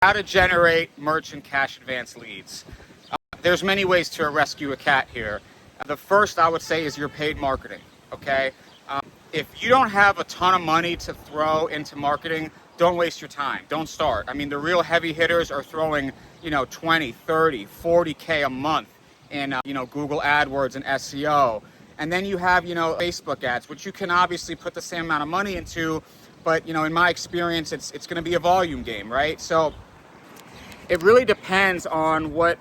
How to generate merchant cash advance leads. There's many ways to rescue a cat here. The first I would say is your paid marketing, okay? If you don't have a ton of money to throw into marketing, don't waste your time. Don't start. I mean, the real heavy hitters are throwing, 20, 30, 40K a month in, Google AdWords and SEO. And then you have, Facebook ads, which you can obviously put the same amount of money into, but, in my experience, it's going to be a volume game, right? So it really depends on what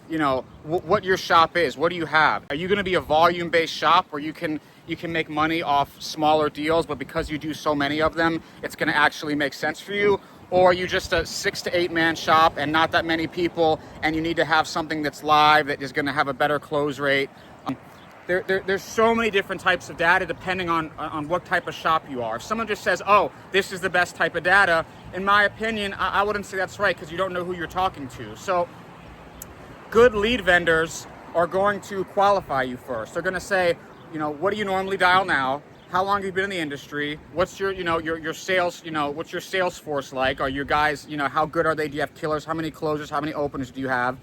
your shop is. What do you have? Are you going to be a volume-based shop where you can make money off smaller deals, but because you do so many of them, it's going to actually make sense for you? Or are you just a 6 to 8 man shop and not that many people, and you need to have something that's live that is going to have a better close rate? There's so many different types of data depending on what type of shop you are. If someone just says, oh, this is the best type of data, in my opinion, I wouldn't say that's right, because you don't know who you're talking to. So good lead vendors are going to qualify you first. They're going to say, what do you normally dial now? How long have you been in the industry? What's your, your sales, what's your sales force like? Are your guys, how good are they? Do you have killers? How many closers? How many openers do you have?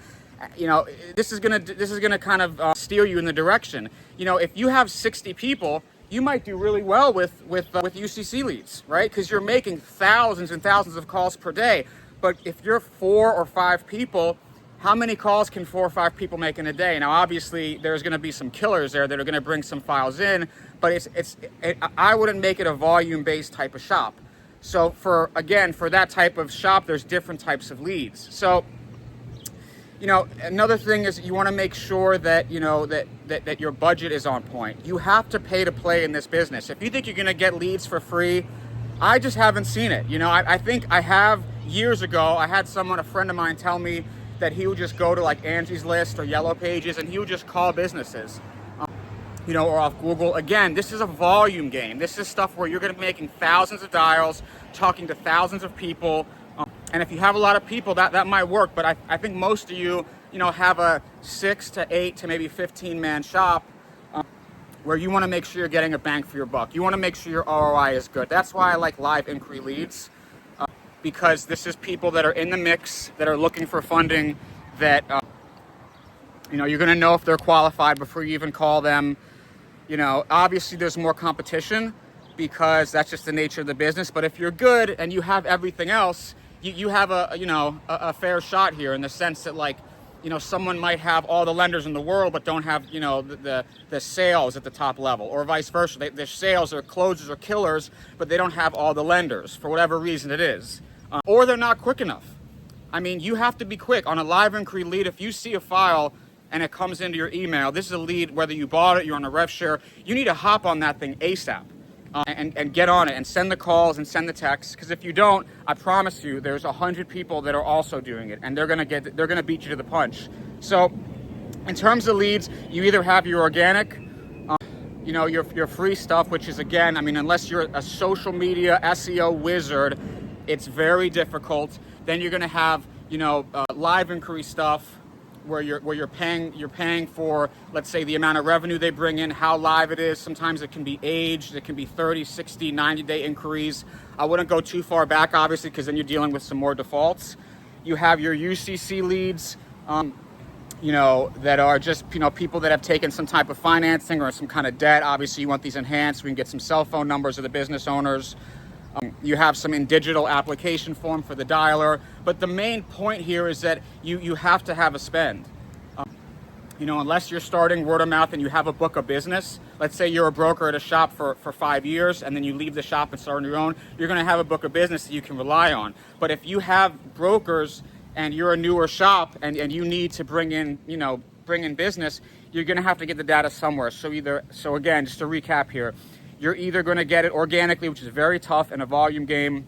This is gonna kind of steer you in the direction. If you have 60 people, you might do really well with UCC leads, right? Because you're making thousands and thousands of calls per day. But if you're 4 or 5 people, how many calls can 4 or 5 people make in a day? Now, obviously, there's going to be some killers there that are going to bring some files in, but I wouldn't make it a volume-based type of shop. So for that type of shop, there's different types of leads. So another thing is you want to make sure that, that your budget is on point. You have to pay to play in this business. If you think you're going to get leads for free, I just haven't seen it. I think I have years ago, I had a friend of mine tell me that he would just go to like Angie's List or Yellow Pages and he would just call businesses, or off Google. Again, this is a volume game. This is stuff where you're going to be making thousands of dials, talking to thousands of people. And if you have a lot of people, that might work. But I think most of you, have a 6 to 8 to maybe 15 man shop where you want to make sure you're getting a bang for your buck. You want to make sure your ROI is good. That's why I like live inquiry leads, because this is people that are in the mix, that are looking for funding, that, you're going to know if they're qualified before you even call them. Obviously there's more competition because that's just the nature of the business. But if you're good and you have everything else, you have a fair shot here, in the sense that someone might have all the lenders in the world but don't have the sales at the top level, or vice versa. Their sales are closers or killers, but they don't have all the lenders for whatever reason it is, or they're not quick enough. I mean, you have to be quick on a live inquiry lead. If you see a file and it comes into your email, this is a lead, whether you bought it, you're on a rev share, you need to hop on that thing ASAP. And get on it and send the calls and send the texts, because if you don't, I promise you, there's 100 people that are also doing it, and they're gonna beat you to the punch. So, in terms of leads, you either have your organic, your free stuff, which is, again, I mean, unless you're a social media SEO wizard, it's very difficult. Then you're gonna have live inquiry stuff, where you're paying for, let's say, the amount of revenue they bring in, how live it is. Sometimes it can be aged, it can be 30, 60, 90-day inquiries. I wouldn't go too far back, obviously, because then you're dealing with some more defaults. You have your UCC leads, that are just, people that have taken some type of financing or some kind of debt. Obviously, you want these enhanced. We can get some cell phone numbers of the business owners. You have some in digital application form for the dialer. But the main point here is that you have to have a spend. Unless you're starting word of mouth and you have a book of business. Let's say you're a broker at a shop for 5 years, and then you leave the shop and start on your own. You're going to have a book of business that you can rely on. But if you have brokers and you're a newer shop and you need to bring in business, you're going to have to get the data somewhere. So again, just to recap here, you're either going to get it organically, which is very tough in a volume game.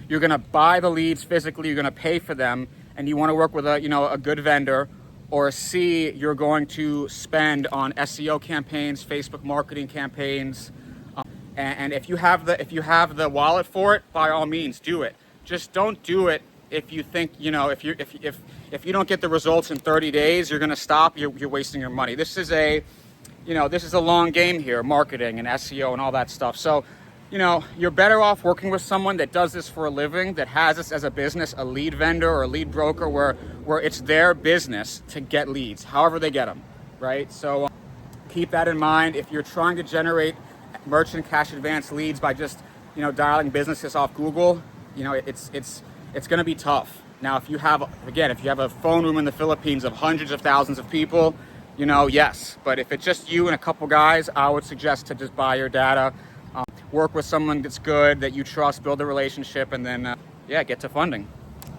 You're going to buy the leads physically. You're going to pay for them, and you want to work with a good vendor. Or C, you're going to spend on SEO campaigns, Facebook marketing campaigns, and if you have the wallet for it, by all means, do it. Just don't do it if you think if you don't get the results in 30 days, you're going to stop. You're wasting your money. This is a long game here, marketing and SEO and all that stuff. So you're better off working with someone that does this for a living, that has this as a business, a lead vendor or a lead broker, where it's their business to get leads, however they get them, right? So keep that in mind. If you're trying to generate merchant cash advance leads by just, dialing businesses off Google, it's going to be tough. Now, if you have a phone room in the Philippines of hundreds of thousands of people, yes. But if it's just you and a couple guys, I would suggest to just buy your data, work with someone that's good, that you trust, build a relationship, and then, get to funding.